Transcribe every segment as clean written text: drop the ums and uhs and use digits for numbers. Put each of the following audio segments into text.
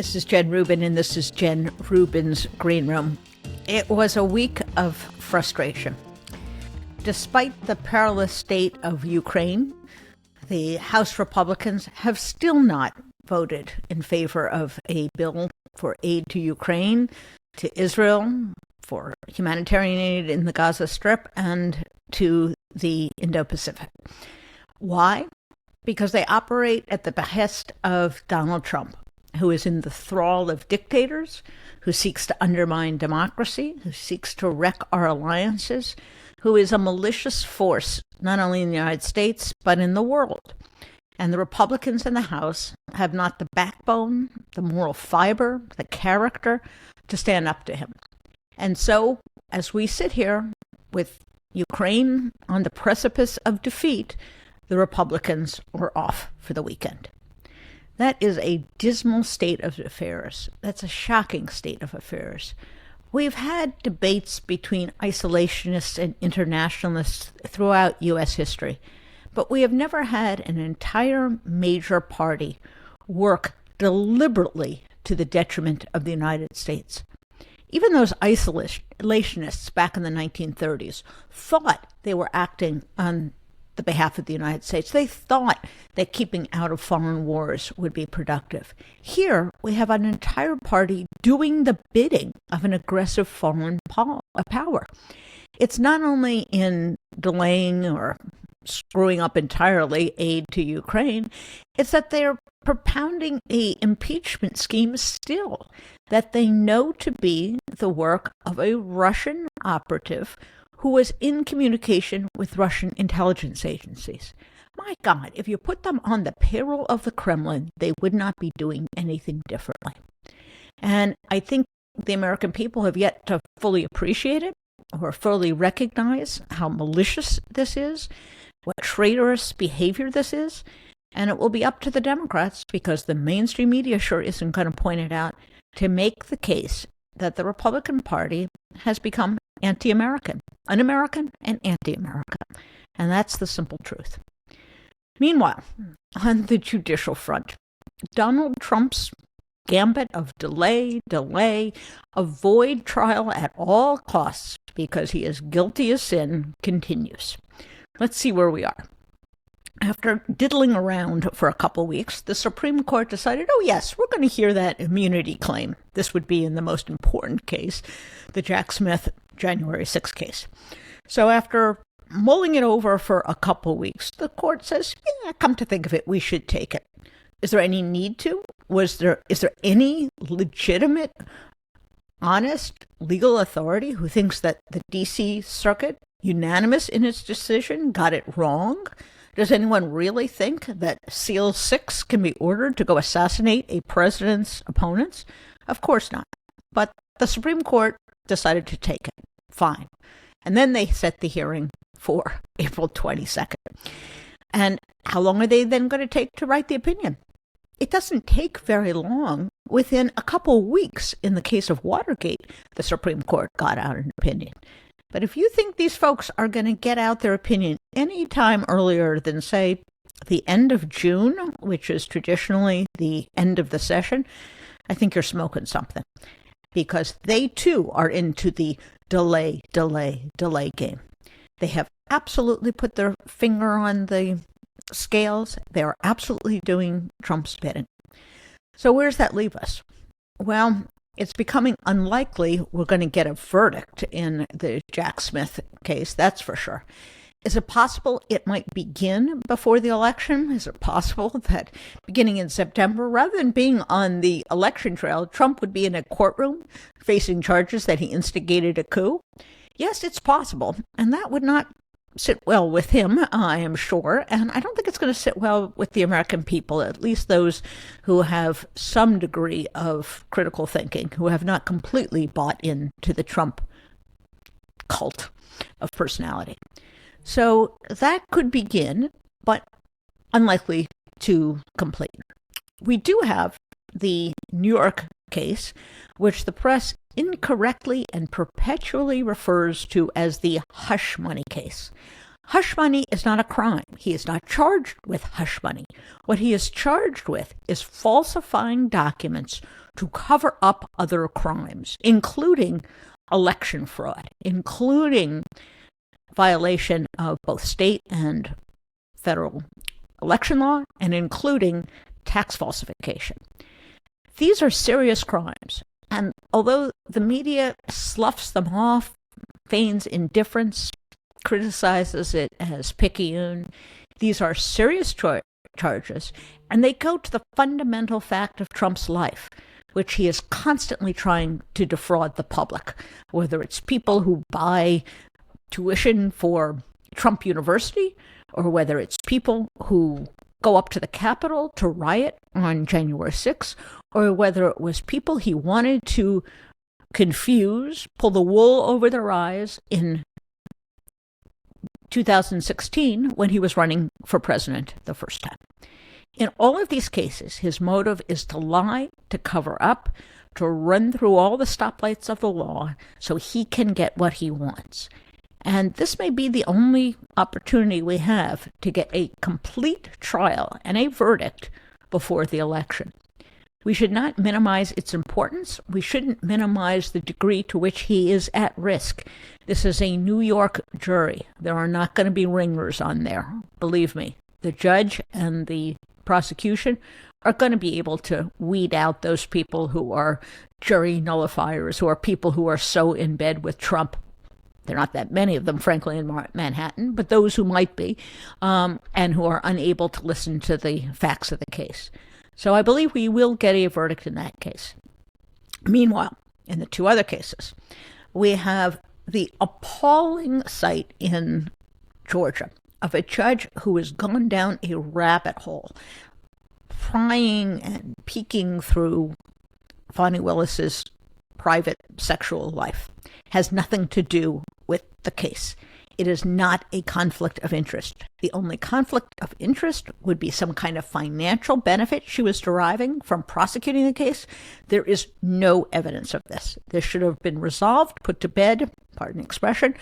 This is Jen Rubin, and this is Jen Rubin's Green Room. It was a week of frustration. Despite the perilous state of Ukraine, the House Republicans have still not voted in favor of a bill for aid to Ukraine, to Israel, for humanitarian aid in the Gaza Strip, and to the Indo-Pacific. Why? Because they operate at the behest of Donald Trump, who is in the thrall of dictators, who seeks to undermine democracy, who seeks to wreck our alliances, who is a malicious force, not only in the United States, but in the world. And the Republicans in the House have not the backbone, the moral fiber, the character to stand up to him. And so, as we sit here with Ukraine on the precipice of defeat, the Republicans are off for the weekend. That is a dismal state of affairs. That's a shocking state of affairs. We've had debates between isolationists and internationalists throughout U.S. history, but we have never had an entire major party work deliberately to the detriment of the United States. Even those isolationists back in the 1930s thought they were acting on the behalf of the United States. They thought that keeping out of foreign wars would be productive. Here, we have an entire party doing the bidding of an aggressive foreign power. It's not only in delaying or screwing up entirely aid to Ukraine, it's that they're propounding an impeachment scheme still that they know to be the work of a Russian operative who was in communication with Russian intelligence agencies. My God, if you put them on the payroll of the Kremlin, they would not be doing anything differently. And I think the American people have yet to fully appreciate it or fully recognize how malicious this is, what traitorous behavior this is. And it will be up to the Democrats, because the mainstream media sure isn't going to point it out, to make the case that the Republican Party has become anti-American, un-American and anti-American. And that's the simple truth. Meanwhile, on the judicial front, Donald Trump's gambit of delay, avoid trial at all costs because he is guilty as sin continues. Let's see where we are. After diddling around for a couple weeks, the Supreme Court decided, oh yes, we're going to hear that immunity claim. This would be in the most important case, the Jack Smith January 6th case. So after mulling it over for a couple weeks, the court says, yeah, come to think of it, we should take it. Is there any need to? Is there any legitimate, honest legal authority who thinks that the D.C. Circuit, unanimous in its decision, got it wrong? Does anyone really think that SEAL 6 can be ordered to go assassinate a president's opponents? Of course not. But the Supreme Court decided to take it. Fine. And then they set the hearing for April 22nd. And how long are they then going to take to write the opinion? It doesn't take very long. Within a couple weeks, in the case of Watergate, the Supreme Court got out an opinion. But if you think these folks are going to get out their opinion any time earlier than, say, the end of June, which is traditionally the end of the session, I think you're smoking something. Because they, too, are into the delay game. They have absolutely put their finger on the scales. They are absolutely doing Trump's bidding. So where does that leave us? Well, it's becoming unlikely we're going to get a verdict in the Jack Smith case, that's for sure. Is it possible it might begin before the election? Is it possible that beginning in September, rather than being on the election trail, Trump would be in a courtroom facing charges that he instigated a coup? Yes, it's possible, and that would not sit well with him, I am sure, and I don't think it's going to sit well with the American people, at least those who have some degree of critical thinking, who have not completely bought into the Trump cult of personality. So that could begin, but unlikely to complete. We do have the New York case, which the press incorrectly and perpetually refers to as the hush money case. Hush money is not a crime. He is not charged with hush money. What he is charged with is falsifying documents to cover up other crimes, including election fraud, including violation of both state and federal election law, and including tax falsification. These are serious crimes, and although the media sloughs them off, feigns indifference, criticizes it as picayune, these are serious charges, and they go to the fundamental fact of Trump's life, which he is constantly trying to defraud the public, whether it's people who buy tuition for Trump University, or whether it's people who go up to the Capitol to riot on January 6th, or whether it was people he wanted to confuse, pull the wool over their eyes in 2016 when he was running for president the first time. In all of these cases, his motive is to lie, to cover up, to run through all the stoplights of the law so he can get what he wants. And this may be the only opportunity we have to get a complete trial and a verdict before the election. We should not minimize its importance. We shouldn't minimize the degree to which he is at risk. This is a New York jury. There are not going to be ringers on there. Believe me, the judge and the prosecution are going to be able to weed out those people who are jury nullifiers, who are people who are so in bed with Trump. There are not that many of them, frankly, in Manhattan, but those who might be, and who are unable to listen to the facts of the case. So I believe we will get a verdict in that case. Meanwhile, in the two other cases, we have the appalling sight in Georgia of a judge who has gone down a rabbit hole, prying and peeking through Fani Willis's private sexual life. Has nothing to do with the case. It is not a conflict of interest. The only conflict of interest would be some kind of financial benefit she was deriving from prosecuting the case. There is no evidence of this. This should have been resolved, put to bed, pardon the expression,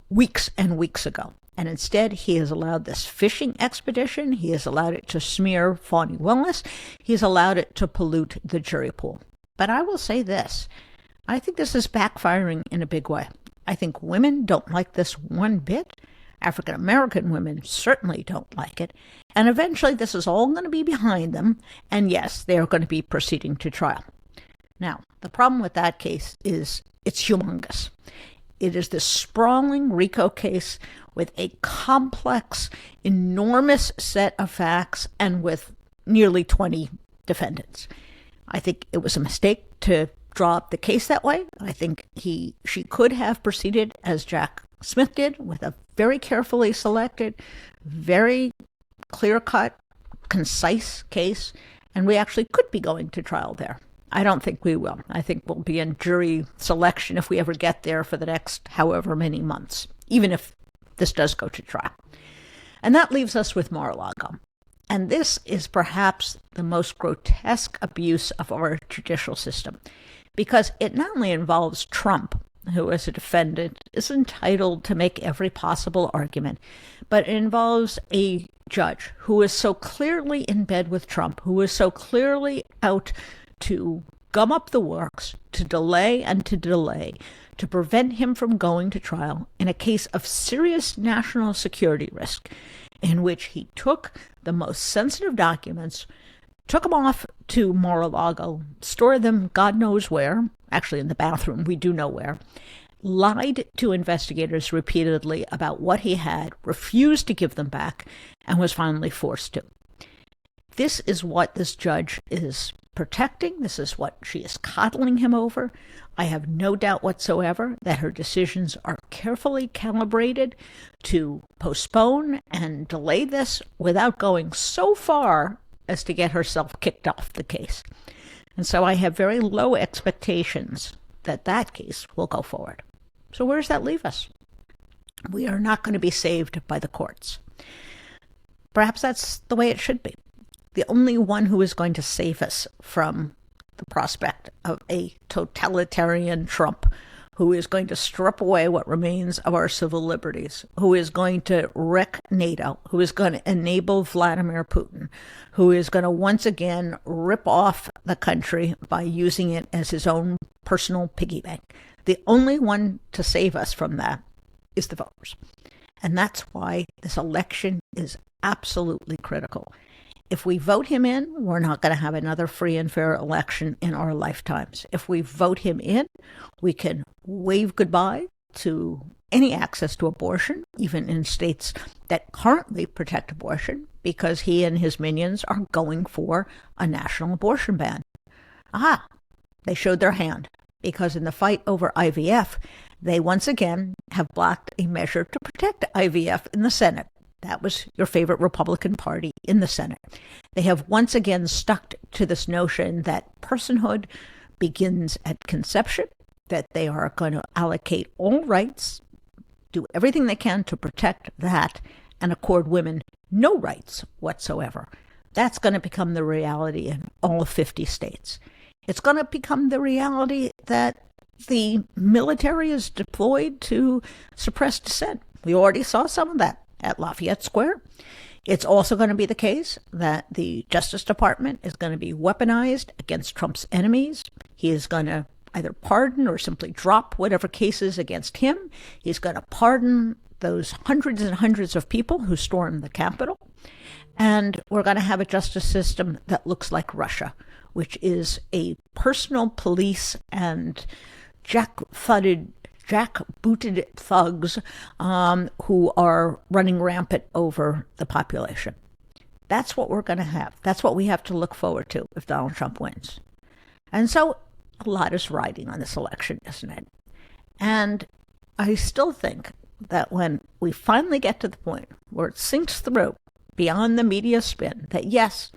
weeks and weeks ago. And instead, he has allowed this fishing expedition. He has allowed it to smear Fani Willis. He has allowed it to pollute the jury pool. But I will say this. I think this is backfiring in a big way. I think women don't like this one bit. African American women certainly don't like it. And eventually this is all going to be behind them. And yes, they are going to be proceeding to trial. Now, the problem with that case is it's humongous. It is this sprawling Rico case with a complex, enormous set of facts and with nearly 20 defendants. I think it was a mistake to draw up the case that way. I think she could have proceeded as Jack Smith did, with a very carefully selected, very clear-cut, concise case, and we actually could be going to trial there. I don't think we will. I think we'll be in jury selection if we ever get there for the next however many months, even if this does go to trial. And that leaves us with Mar-a-Lago. And this is perhaps the most grotesque abuse of our judicial system, because it not only involves Trump, who as a defendant is entitled to make every possible argument, but it involves a judge who is so clearly in bed with Trump, who is so clearly out to gum up the works, to delay and to delay, to prevent him from going to trial in a case of serious national security risk, in which he took the most sensitive documents, took them off to Mar-a-Lago, stored them God knows where, actually in the bathroom, we do know where, lied to investigators repeatedly about what he had, refused to give them back, and was finally forced to. This is what this judge is protecting. This is what she is coddling him over. I have no doubt whatsoever that her decisions are carefully calibrated to postpone and delay this without going so far as to get herself kicked off the case. And so I have very low expectations that that case will go forward. So where does that leave us? We are not going to be saved by the courts. Perhaps that's the way it should be. The only one who is going to save us from the prospect of a totalitarian Trump who is going to strip away what remains of our civil liberties, who is going to wreck NATO, who is going to enable Vladimir Putin, who is going to once again rip off the country by using it as his own personal piggy bank. The only one to save us from that is the voters. And that's why this election is absolutely critical. If we vote him in, we're not going to have another free and fair election in our lifetimes. If we vote him in, we can wave goodbye to any access to abortion, even in states that currently protect abortion, because he and his minions are going for a national abortion ban. Aha, they showed their hand, because in the fight over IVF, they once again have blocked a measure to protect IVF in the Senate. That was your favorite Republican Party in the Senate. They have once again stuck to this notion that personhood begins at conception, that they are going to allocate all rights, do everything they can to protect that, and accord women no rights whatsoever. That's going to become the reality in all 50 states. It's going to become the reality that the military is deployed to suppress dissent. We already saw some of that at Lafayette Square. It's also going to be the case that the Justice Department is going to be weaponized against Trump's enemies. He is going to either pardon or simply drop whatever cases against him. He's going to pardon those hundreds and hundreds of people who stormed the Capitol. And we're going to have a justice system that looks like Russia, which is a personal police and jackbooted thugs who are running rampant over the population. That's what we're going to have. That's what we have to look forward to if Donald Trump wins. And so a lot is riding on this election, isn't it? And I still think that when we finally get to the point where it sinks through beyond the media spin that yes,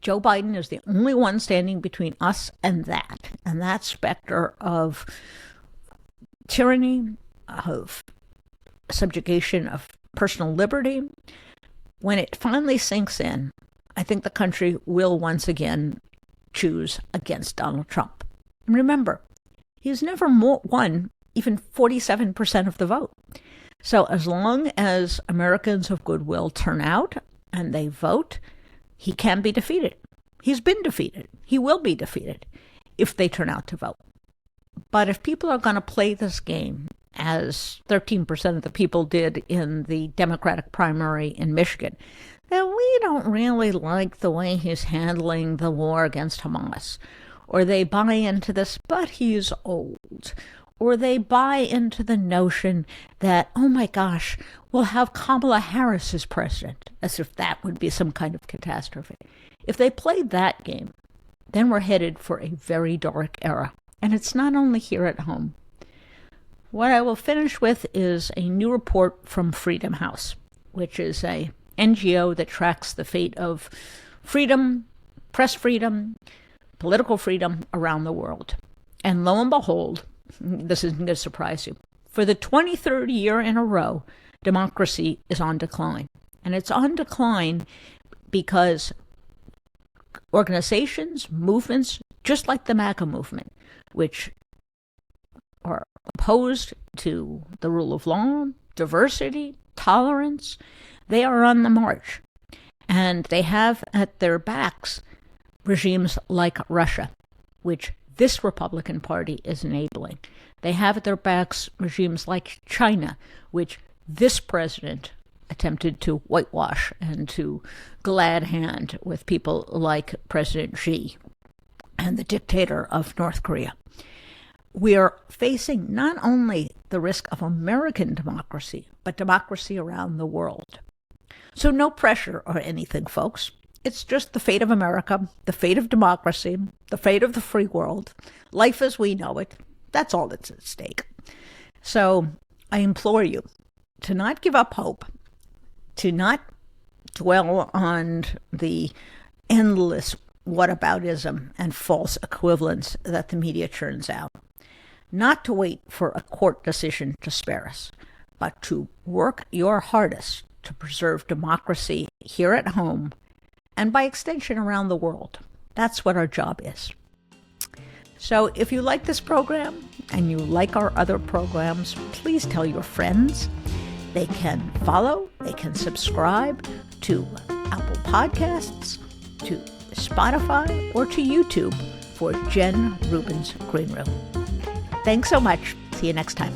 Joe Biden is the only one standing between us and that specter of tyranny, of subjugation of personal liberty, when it finally sinks in, I think the country will once again choose against Donald Trump. And remember, he's never won even 47% of the vote. So as long as Americans of goodwill turn out and they vote, he can be defeated. He's been defeated. He will be defeated if they turn out to vote. But if people are going to play this game, as 13% of the people did in the Democratic primary in Michigan, then we don't really like the way he's handling the war against Hamas. Or they buy into this, but he's old. Or they buy into the notion that, oh my gosh, we'll have Kamala Harris as president, as if that would be some kind of catastrophe. If they played that game, then we're headed for a very dark era. And it's not only here at home. What I will finish with is a new report from Freedom House, which is a NGO that tracks the fate of freedom, press freedom, political freedom around the world. And lo and behold, this isn't going to surprise you, for the 23rd year in a row, democracy is on decline. And it's on decline because organizations, movements, just like the MAGA movement, which are opposed to the rule of law, diversity, tolerance, they are on the march. And they have at their backs regimes like Russia, which this Republican Party is enabling. They have at their backs regimes like China, which this president attempted to whitewash and to glad hand with people like President Xi and the dictator of North Korea. We are facing not only the risk of American democracy, but democracy around the world. So no pressure or anything, folks. It's just the fate of America, the fate of democracy, the fate of the free world, life as we know it. That's all that's at stake. So I implore you to not give up hope, to not dwell on the endless whataboutism and false equivalence that the media churns out. Not to wait for a court decision to spare us, but to work your hardest to preserve democracy here at home and by extension around the world. That's what our job is. So if you like this program, and you like our other programs, please tell your friends. They can follow, they can subscribe to Apple Podcasts, to Spotify, or to YouTube for Jen Rubin's Green Room. Thanks so much. See you next time.